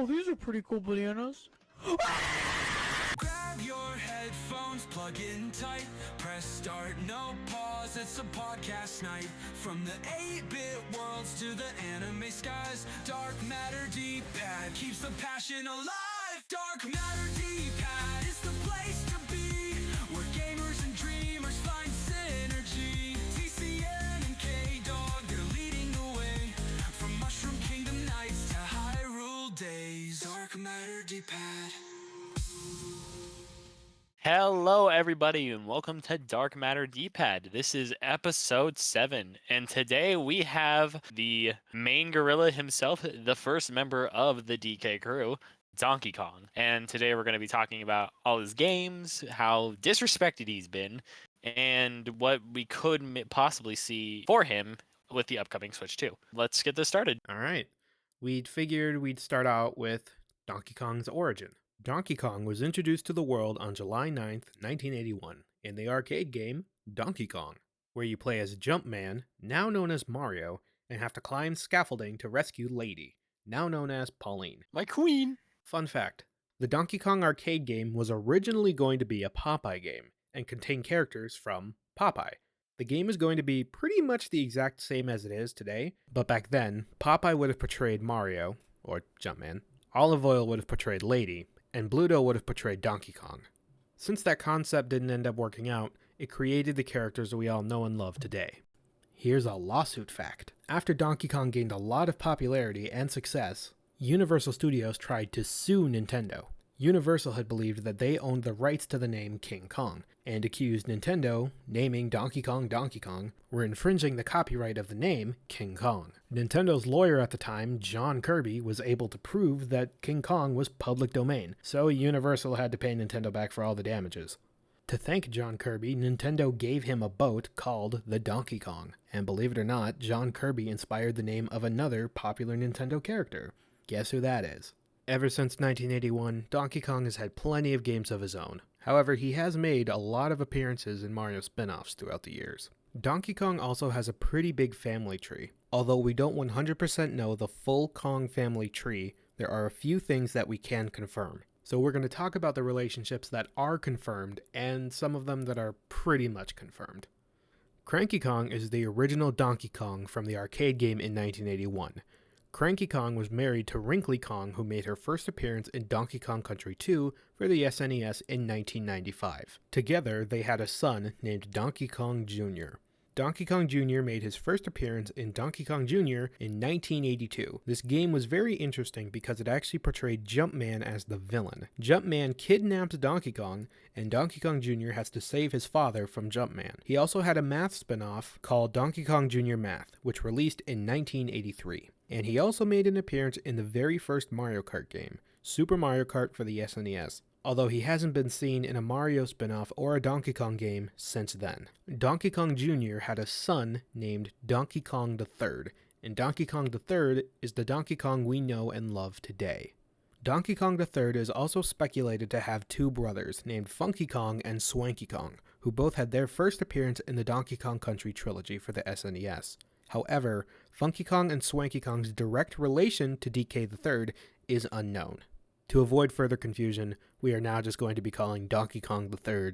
Oh, these are pretty cool bananas. Grab your headphones, plug in tight, press start, no pause, it's a podcast night. From the 8-bit worlds to the anime skies, Dark Matter D-pad keeps the passion alive. Dark Matter D-pad is the place to be, where gamers and dreamers find synergy. TCN and Kdawg, they're leading the way, from Mushroom Kingdom nights to Hyrule days. Dark Matter D-pad. Hello, everybody, and welcome to Dark Matter D-Pad. This is episode 7, and today we have the main gorilla himself, the first member of the DK crew, Donkey Kong. And today we're going to be talking about all his games, how disrespected he's been, and what we could possibly see for him with the upcoming Switch 2. Let's get this started. All right. We'd figured we'd start out with Donkey Kong's origin. Donkey Kong was introduced to the world on July 9th, 1981, in the arcade game Donkey Kong, where you play as Jumpman, now known as Mario, and have to climb scaffolding to rescue Lady, now known as Pauline. My queen! Fun fact, the Donkey Kong arcade game was originally going to be a Popeye game, and contain characters from Popeye. The game is going to be pretty much the exact same as it is today, but back then, Popeye would have portrayed Mario, or Jumpman, Olive Oil would have portrayed Lady, and Bluto would have portrayed Donkey Kong. Since that concept didn't end up working out, it created the characters we all know and love today. Here's a lawsuit fact. After Donkey Kong gained a lot of popularity and success, Universal Studios tried to sue Nintendo. Universal had believed that they owned the rights to the name King Kong, and accused Nintendo, naming Donkey Kong, were infringing the copyright of the name King Kong. Nintendo's lawyer at the time, John Kirby, was able to prove that King Kong was public domain, so Universal had to pay Nintendo back for all the damages. To thank John Kirby, Nintendo gave him a boat called the Donkey Kong, and believe it or not, John Kirby inspired the name of another popular Nintendo character. Guess who that is? Ever since 1981, Donkey Kong has had plenty of games of his own. However, he has made a lot of appearances in Mario spin-offs throughout the years. Donkey Kong also has a pretty big family tree. Although we don't 100% know the full Kong family tree, there are a few things that we can confirm. So we're going to talk about the relationships that are confirmed, and some of them that are pretty much confirmed. Cranky Kong is the original Donkey Kong from the arcade game in 1981. Cranky Kong was married to Wrinkly Kong, who made her first appearance in Donkey Kong Country 2 for the SNES in 1995. Together, they had a son named Donkey Kong Jr. Donkey Kong Jr. made his first appearance in Donkey Kong Jr. in 1982. This game was very interesting because it actually portrayed Jumpman as the villain. Jumpman kidnaps Donkey Kong, and Donkey Kong Jr. has to save his father from Jumpman. He also had a math spin-off called Donkey Kong Jr. Math, which released in 1983. And he also made an appearance in the very first Mario Kart game, Super Mario Kart for the SNES. Although he hasn't been seen in a Mario spin-off or a Donkey Kong game since then. Donkey Kong Jr. had a son named Donkey Kong III, and Donkey Kong III is the Donkey Kong we know and love today. Donkey Kong III is also speculated to have two brothers named Funky Kong and Swanky Kong, who both had their first appearance in the Donkey Kong Country trilogy for the SNES. However, Funky Kong and Swanky Kong's direct relation to DK III is unknown. To avoid further confusion, we are now just going to be calling Donkey Kong III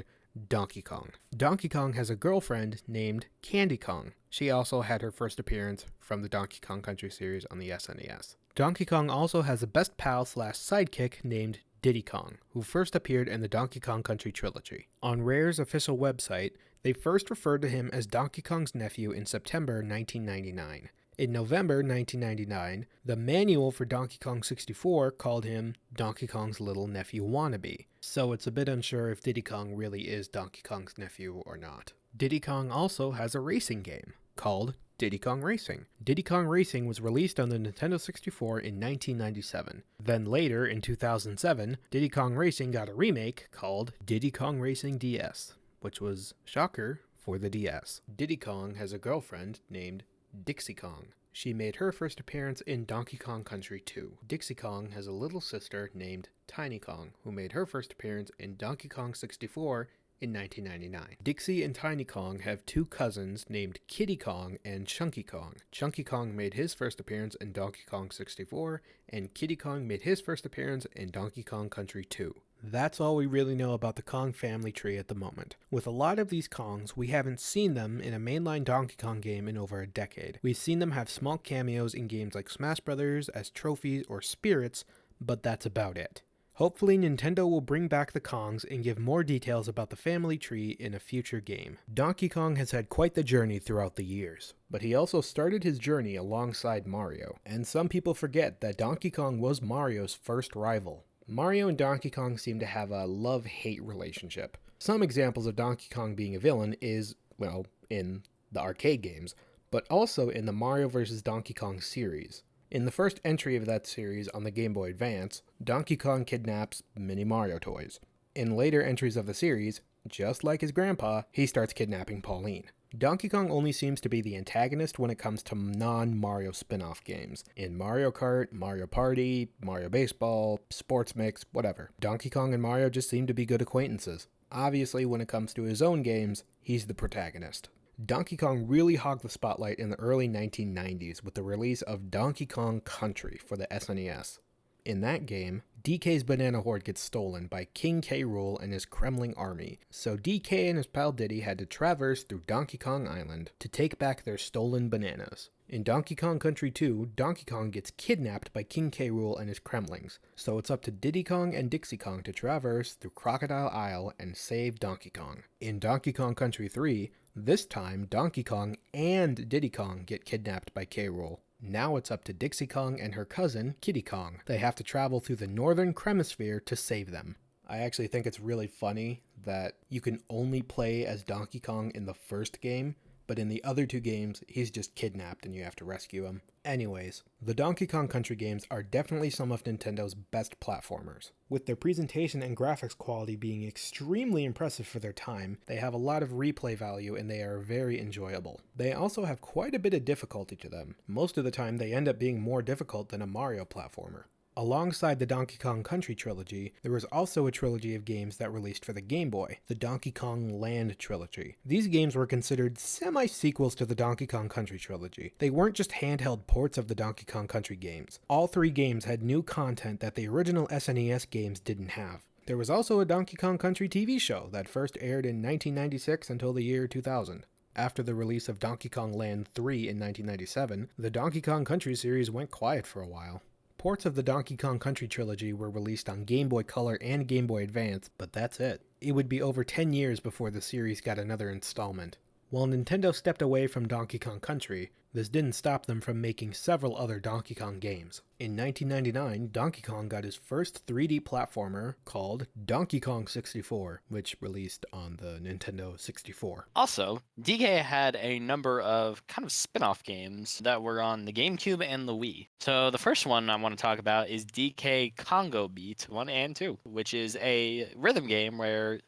Donkey Kong. Donkey Kong has a girlfriend named Candy Kong. She also had her first appearance from the Donkey Kong Country series on the SNES. Donkey Kong also has a best pal / sidekick named Diddy Kong, who first appeared in the Donkey Kong Country trilogy. On Rare's official website, they first referred to him as Donkey Kong's nephew in September 1999. In November 1999, the manual for Donkey Kong 64 called him Donkey Kong's little nephew wannabe, so it's a bit unsure if Diddy Kong really is Donkey Kong's nephew or not. Diddy Kong also has a racing game called Diddy Kong Racing. Diddy Kong Racing was released on the Nintendo 64 in 1997. Then later, in 2007, Diddy Kong Racing got a remake called Diddy Kong Racing DS, which was, shocker, for the DS. Diddy Kong has a girlfriend named Dixie Kong. She made her first appearance in Donkey Kong Country 2. Dixie Kong has a little sister named Tiny Kong, who made her first appearance in Donkey Kong 64 in 1999. Dixie and Tiny Kong have two cousins named Kiddy Kong and Chunky Kong. Chunky Kong made his first appearance in Donkey Kong 64, and Kiddy Kong made his first appearance in Donkey Kong Country 2. That's all we really know about the Kong family tree at the moment. With a lot of these Kongs, we haven't seen them in a mainline Donkey Kong game in over a decade. We've seen them have small cameos in games like Smash Bros. As trophies or spirits, but that's about it. Hopefully Nintendo will bring back the Kongs and give more details about the family tree in a future game. Donkey Kong has had quite the journey throughout the years, but he also started his journey alongside Mario. And some people forget that Donkey Kong was Mario's first rival. Mario and Donkey Kong seem to have a love-hate relationship. Some examples of Donkey Kong being a villain is, well, in the arcade games, but also in the Mario vs. Donkey Kong series. In the first entry of that series on the Game Boy Advance, Donkey Kong kidnaps mini Mario toys. In later entries of the series, just like his grandpa, he starts kidnapping Pauline. Donkey Kong only seems to be the antagonist when it comes to non-Mario spin-off games. In Mario Kart, Mario Party, Mario Baseball, Sports Mix, whatever. Donkey Kong and Mario just seem to be good acquaintances. Obviously, when it comes to his own games, he's the protagonist. Donkey Kong really hogged the spotlight in the early 1990s with the release of Donkey Kong Country for the SNES. In that game, DK's banana horde gets stolen by King K. Rool and his Kremling army, so DK and his pal Diddy had to traverse through Donkey Kong Island to take back their stolen bananas. In Donkey Kong Country 2, Donkey Kong gets kidnapped by King K. Rool and his Kremlings, so it's up to Diddy Kong and Dixie Kong to traverse through Crocodile Isle and save Donkey Kong. In Donkey Kong Country 3, this time Donkey Kong and Diddy Kong get kidnapped by K. Rool. Now it's up to Dixie Kong and her cousin, Kiddy Kong. They have to travel through the northern Cremisphere to save them. I actually think it's really funny that you can only play as Donkey Kong in the first game, but in the other two games, he's just kidnapped and you have to rescue him. Anyways, the Donkey Kong Country games are definitely some of Nintendo's best platformers. With their presentation and graphics quality being extremely impressive for their time, they have a lot of replay value and they are very enjoyable. They also have quite a bit of difficulty to them. Most of the time, they end up being more difficult than a Mario platformer. Alongside the Donkey Kong Country trilogy, there was also a trilogy of games that released for the Game Boy, the Donkey Kong Land trilogy. These games were considered semi-sequels to the Donkey Kong Country trilogy. They weren't just handheld ports of the Donkey Kong Country games. All three games had new content that the original SNES games didn't have. There was also a Donkey Kong Country TV show that first aired in 1996 until the year 2000. After the release of Donkey Kong Land 3 in 1997, the Donkey Kong Country series went quiet for a while. Ports of the Donkey Kong Country trilogy were released on Game Boy Color and Game Boy Advance, but that's it. It would be over 10 years before the series got another installment. While Nintendo stepped away from Donkey Kong Country, this didn't stop them from making several other Donkey Kong games. In 1999, Donkey Kong got his first 3D platformer called Donkey Kong 64, which released on the Nintendo 64. Also, DK had a number of kind of spin-off games that were on the GameCube and the Wii. So the first one I want to talk about is DK Congo Beat 1 and 2, which is a rhythm game where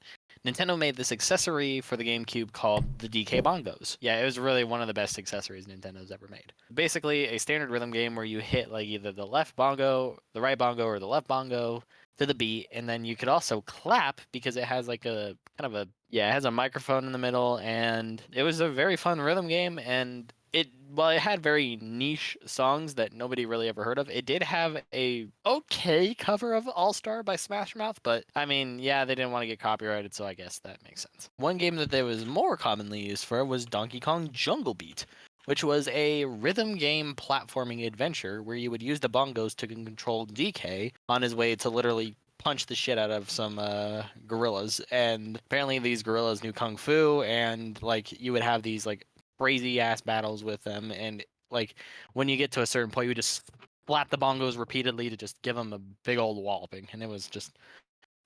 Nintendo made this accessory for the GameCube called the DK Bongos. Yeah, it was really one of the best accessories Nintendo's ever made. Basically, a standard rhythm game where you hit like either the left bongo, the right bongo, or the left bongo to the beat, and then you could also clap because it has like a kind of a, yeah, it has a microphone in the middle, and it was a very fun rhythm game, and while it had very niche songs that nobody really ever heard of, it did have a okay cover of All Star by Smash Mouth, but I mean, yeah, they didn't want to get copyrighted, so I guess that makes sense. One game that they was more commonly used for was Donkey Kong Jungle Beat, which was a rhythm game platforming adventure where you would use the bongos to control DK on his way to literally punch the shit out of some gorillas. And apparently these gorillas knew kung fu, and like you would have these like crazy ass battles with them, and like when you get to a certain point you just slap the bongos repeatedly to just give them a big old walloping, and it was just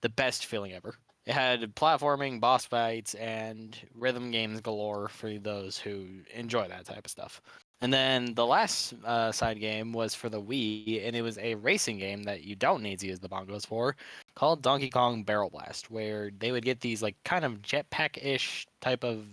the best feeling ever. It had platforming, boss fights, and rhythm games galore for those who enjoy that type of stuff. And then the last side game was for the Wii, and it was a racing game that you don't need to use the bongos for, called Donkey Kong Barrel Blast, where they would get these like kind of jetpack-ish type of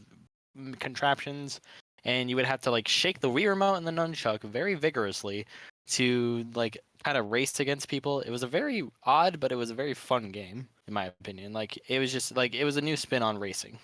contraptions, and you would have to like shake the Wii remote and the nunchuck very vigorously to like kind of race against people. It was a very odd, but it was a very fun game. in my opinion. Like, it was just like it was a new spin on racing.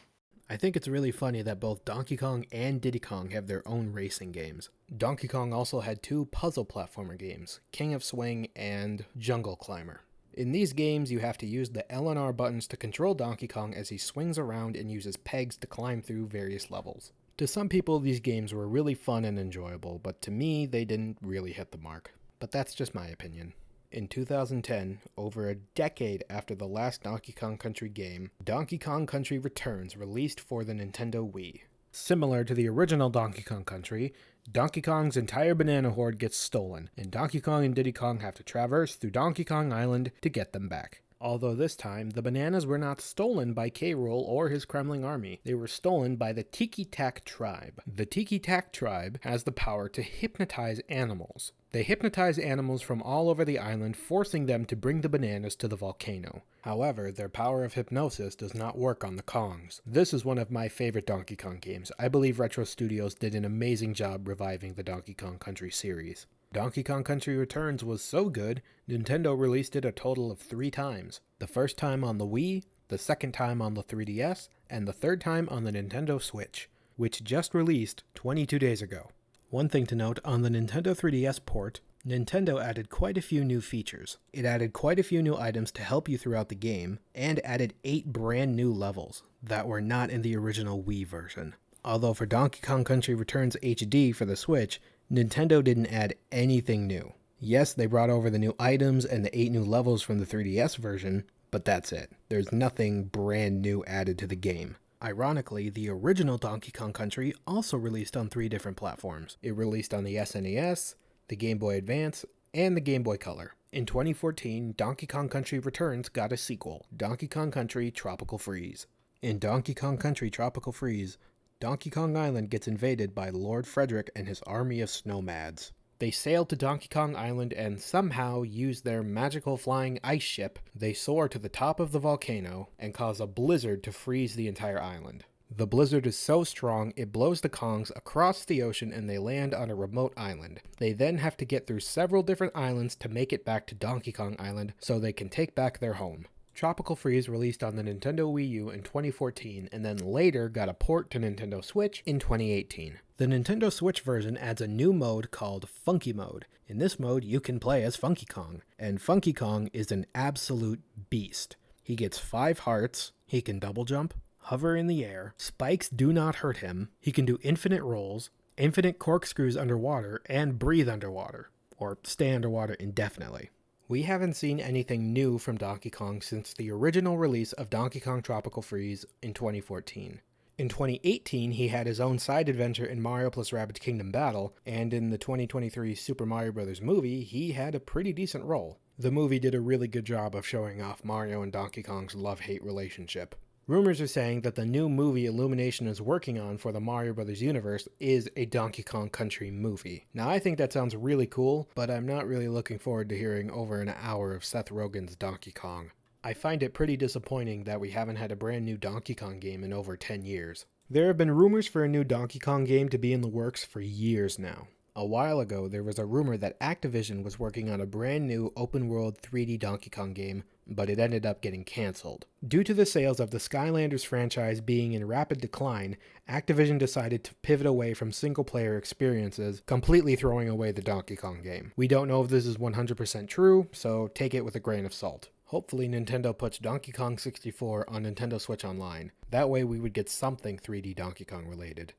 I think it's really funny that both Donkey Kong and Diddy Kong have their own racing games. Donkey Kong also had 2 puzzle platformer games, King of Swing and Jungle Climber. In these games, you have to use the L and R buttons to control Donkey Kong as he swings around and uses pegs to climb through various levels. To some people, these games were really fun and enjoyable, but to me, they didn't really hit the mark. But that's just my opinion. In 2010, over a decade after the last Donkey Kong Country game, Donkey Kong Country Returns released for the Nintendo Wii. Similar to the original Donkey Kong Country, Donkey Kong's entire banana horde gets stolen, and Donkey Kong and Diddy Kong have to traverse through Donkey Kong Island to get them back. Although this time, the bananas were not stolen by K. Rool or his Kremling army. They were stolen by the Tik-Tok tribe. The Tik-Tok tribe has the power to hypnotize animals. They hypnotize animals from all over the island, forcing them to bring the bananas to the volcano. However, their power of hypnosis does not work on the Kongs. This is one of my favorite Donkey Kong games. I believe Retro Studios did an amazing job reviving the Donkey Kong Country series. Donkey Kong Country Returns was so good, Nintendo released it a total of 3 times. The first time on the Wii, the second time on the 3DS, and the third time on the Nintendo Switch, which just released 22 days ago. One thing to note, on the Nintendo 3DS port, Nintendo added quite a few new features. It added quite a few new items to help you throughout the game, and added 8 brand new levels that were not in the original Wii version. Although for Donkey Kong Country Returns HD for the Switch, Nintendo didn't add anything new. Yes, they brought over the new items and the 8 new levels from the 3DS version, but that's it. There's nothing brand new added to the game. Ironically, the original Donkey Kong Country also released on 3 different platforms. It released on the SNES, the Game Boy Advance, and the Game Boy Color. In 2014, Donkey Kong Country Returns got a sequel, Donkey Kong Country Tropical Freeze. In Donkey Kong Country Tropical Freeze, Donkey Kong Island gets invaded by Lord Frederick and his army of snowmads. They sail to Donkey Kong Island and somehow use their magical flying ice ship. They soar to the top of the volcano and cause a blizzard to freeze the entire island. The blizzard is so strong it blows the Kongs across the ocean and they land on a remote island. They then have to get through several different islands to make it back to Donkey Kong Island so they can take back their home. Tropical Freeze released on the Nintendo Wii U in 2014 and then later got a port to Nintendo Switch in 2018. The Nintendo Switch version adds a new mode called Funky Mode. In this mode, you can play as Funky Kong, and Funky Kong is an absolute beast. He gets 5 hearts, he can double jump, hover in the air, spikes do not hurt him, he can do infinite rolls, infinite corkscrews underwater, and breathe underwater, or stay underwater indefinitely. We haven't seen anything new from Donkey Kong since the original release of Donkey Kong Tropical Freeze in 2014. In 2018, he had his own side adventure in Mario + Rabbids Kingdom Battle, and in the 2023 Super Mario Bros. Movie, he had a pretty decent role. The movie did a really good job of showing off Mario and Donkey Kong's love-hate relationship. Rumors are saying that the new movie Illumination is working on for the Mario Bros. Universe is a Donkey Kong Country movie. Now, I think that sounds really cool, but I'm not really looking forward to hearing over an hour of Seth Rogen's Donkey Kong. I find it pretty disappointing that we haven't had a brand new Donkey Kong game in over 10 years. There have been rumors for a new Donkey Kong game to be in the works for years now. A while ago, there was a rumor that Activision was working on a brand new open-world 3D Donkey Kong game, but it ended up getting cancelled. Due to the sales of the Skylanders franchise being in rapid decline, Activision decided to pivot away from single-player experiences, completely throwing away the Donkey Kong game. We don't know if this is 100% true, so take it with a grain of salt. Hopefully Nintendo puts Donkey Kong 64 on Nintendo Switch Online. That way we would get something 3D Donkey Kong related.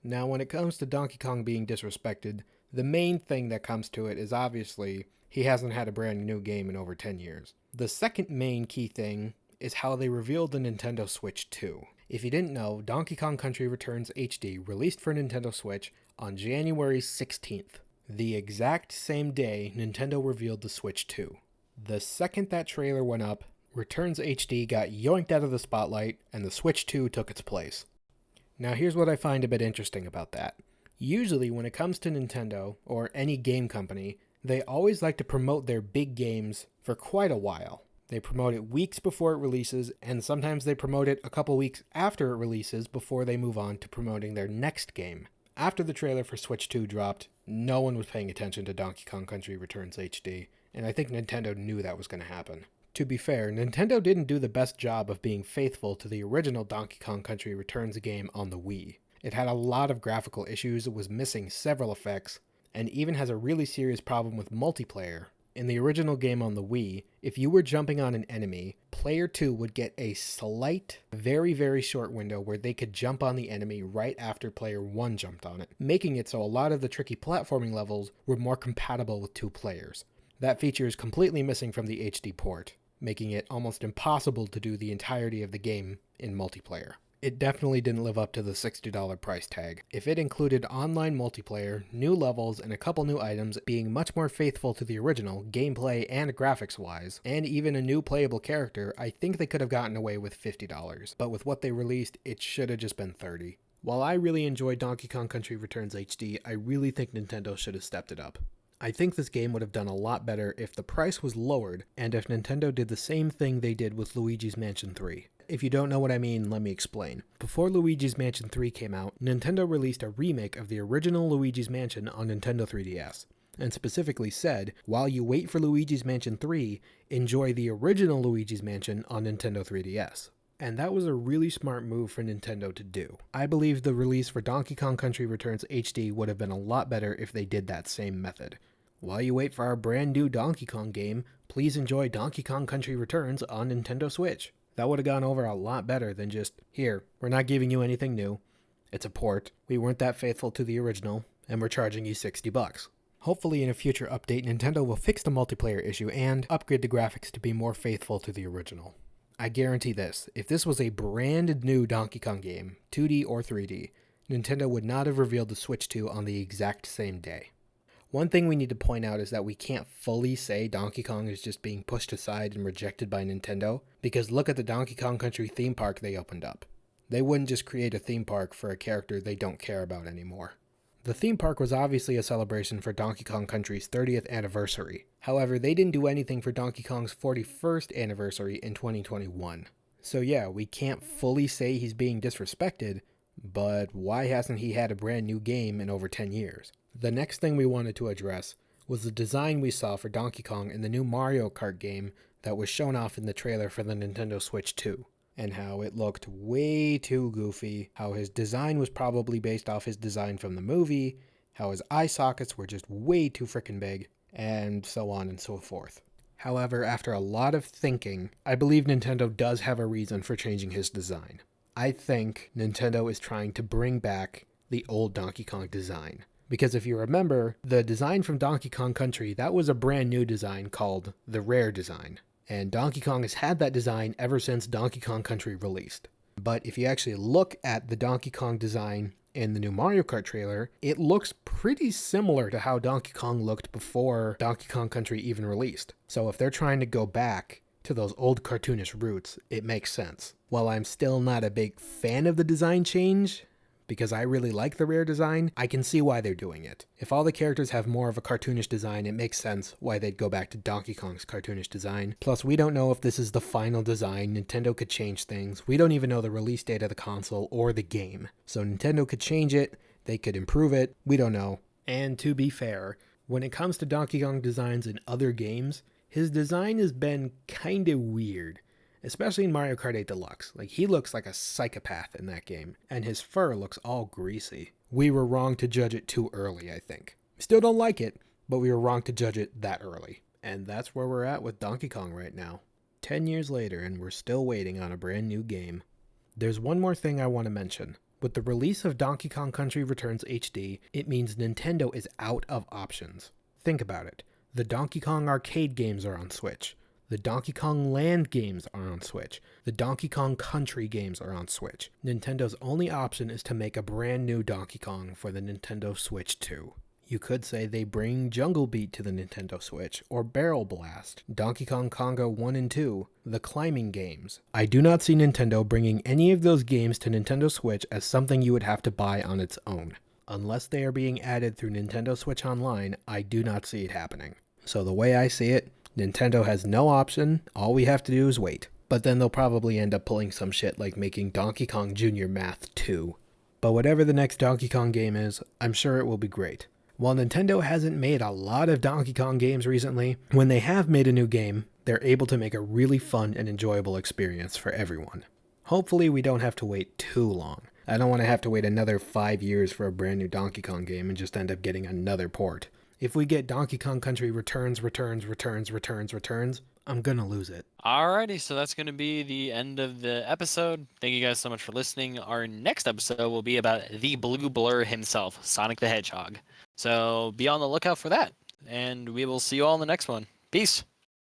Now, when it comes to Donkey Kong being disrespected, the main thing that comes to it is obviously he hasn't had a brand new game in over 10 years. The second main key thing is how they revealed the Nintendo Switch 2. If you didn't know, Donkey Kong Country Returns HD released for Nintendo Switch on January 16th, the exact same day Nintendo revealed the Switch 2. The second that trailer went up, Returns HD got yoinked out of the spotlight and the Switch 2 took its place. Now here's what I find a bit interesting about that. Usually when it comes to Nintendo, or any game company, they always like to promote their big games for quite a while. They promote it weeks before it releases, and sometimes they promote it a couple weeks after it releases before they move on to promoting their next game. After the trailer for Switch 2 dropped, no one was paying attention to Donkey Kong Country Returns HD, and I think Nintendo knew that was going to happen. To be fair, Nintendo didn't do the best job of being faithful to the original Donkey Kong Country Returns game on the Wii. It had a lot of graphical issues, was missing several effects, and even has a really serious problem with multiplayer. In the original game on the Wii, if you were jumping on an enemy, player 2 would get a slight, very short window where they could jump on the enemy right after player 1 jumped on it, making it so a lot of the tricky platforming levels were more compatible with 2 players. That feature is completely missing from the HD port, making it almost impossible to do the entirety of the game in multiplayer. It definitely didn't live up to the $60 price tag. If it included online multiplayer, new levels, and a couple new items, being much more faithful to the original, gameplay and graphics-wise, and even a new playable character, I think they could have gotten away with $50. But with what they released, it should have just been $30. While I really enjoyed Donkey Kong Country Returns HD, I really think Nintendo should have stepped it up. I think this game would have done a lot better if the price was lowered, and if Nintendo did the same thing they did with Luigi's Mansion 3. If you don't know what I mean, let me explain. Before Luigi's Mansion 3 came out, Nintendo released a remake of the original Luigi's Mansion on Nintendo 3DS, and specifically said, while you wait for Luigi's Mansion 3, enjoy the original Luigi's Mansion on Nintendo 3DS. And that was a really smart move for Nintendo to do. I believe the release for Donkey Kong Country Returns HD would have been a lot better if they did that same method. While you wait for our brand new Donkey Kong game, please enjoy Donkey Kong Country Returns on Nintendo Switch. That would have gone over a lot better than just, here, we're not giving you anything new. It's a port. We weren't that faithful to the original, and we're charging you $60. Hopefully in a future update, Nintendo will fix the multiplayer issue and upgrade the graphics to be more faithful to the original. I guarantee this, if this was a brand new Donkey Kong game, 2D or 3D, Nintendo would not have revealed the Switch 2 on the exact same day. One thing we need to point out is that we can't fully say Donkey Kong is just being pushed aside and rejected by Nintendo, because look at the Donkey Kong Country theme park they opened up. They wouldn't just create a theme park for a character they don't care about anymore. The theme park was obviously a celebration for Donkey Kong Country's 30th anniversary. However, they didn't do anything for Donkey Kong's 41st anniversary in 2021. So yeah, we can't fully say he's being disrespected, but why hasn't he had a brand new game in over 10 years? The next thing we wanted to address was the design we saw for Donkey Kong in the new Mario Kart game that was shown off in the trailer for the Nintendo Switch 2, and how it looked way too goofy, how his design was probably based off his design from the movie, how his eye sockets were just way too frickin' big, and so on and so forth. However, after a lot of thinking, I believe Nintendo does have a reason for changing his design. I think Nintendo is trying to bring back the old Donkey Kong design. Because if you remember, the design from Donkey Kong Country, that was a brand new design called the Rare design. And Donkey Kong has had that design ever since Donkey Kong Country released. But if you actually look at the Donkey Kong design in the new Mario Kart trailer, it looks pretty similar to how Donkey Kong looked before Donkey Kong Country even released. So if they're trying to go back to those old cartoonish roots, it makes sense. While I'm still not a big fan of the design change, because I really like the Rare design, I can see why they're doing it. If all the characters have more of a cartoonish design, it makes sense why they'd go back to Donkey Kong's cartoonish design. Plus, we don't know if this is the final design. Nintendo could change things. We don't even know the release date of the console or the game. So Nintendo could change it, they could improve it, we don't know. And to be fair, when it comes to Donkey Kong designs in other games, his design has been kinda weird. Especially in Mario Kart 8 Deluxe. Like, he looks like a psychopath in that game, and his fur looks all greasy. We were wrong to judge it too early, I think. Still don't like it, but we were wrong to judge it that early. And that's where we're at with Donkey Kong right now. 10 years later, and we're still waiting on a brand new game. There's one more thing I want to mention. With the release of Donkey Kong Country Returns HD, it means Nintendo is out of options. Think about it. The Donkey Kong arcade games are on Switch. The Donkey Kong Land games are on Switch. The Donkey Kong Country games are on Switch. Nintendo's only option is to make a brand new Donkey Kong for the Nintendo Switch 2. You could say they bring Jungle Beat to the Nintendo Switch, or Barrel Blast, Donkey Kong Conga 1 and 2, the climbing games. I do not see Nintendo bringing any of those games to Nintendo Switch as something you would have to buy on its own. Unless they are being added through Nintendo Switch Online, I do not see it happening. So the way I see it, Nintendo has no option, all we have to do is wait. But then they'll probably end up pulling some shit like making Donkey Kong Jr. Math 2. But whatever the next Donkey Kong game is, I'm sure it will be great. While Nintendo hasn't made a lot of Donkey Kong games recently, when they have made a new game, they're able to make a really fun and enjoyable experience for everyone. Hopefully we don't have to wait too long. I don't want to have to wait another 5 years for a brand new Donkey Kong game and just end up getting another port. If we get Donkey Kong Country Returns, I'm gonna lose it. Alrighty, so that's going to be the end of the episode. Thank you guys so much for listening. Our next episode will be about the Blue Blur himself, Sonic the Hedgehog. So be on the lookout for that, and we will see you all in the next one. Peace.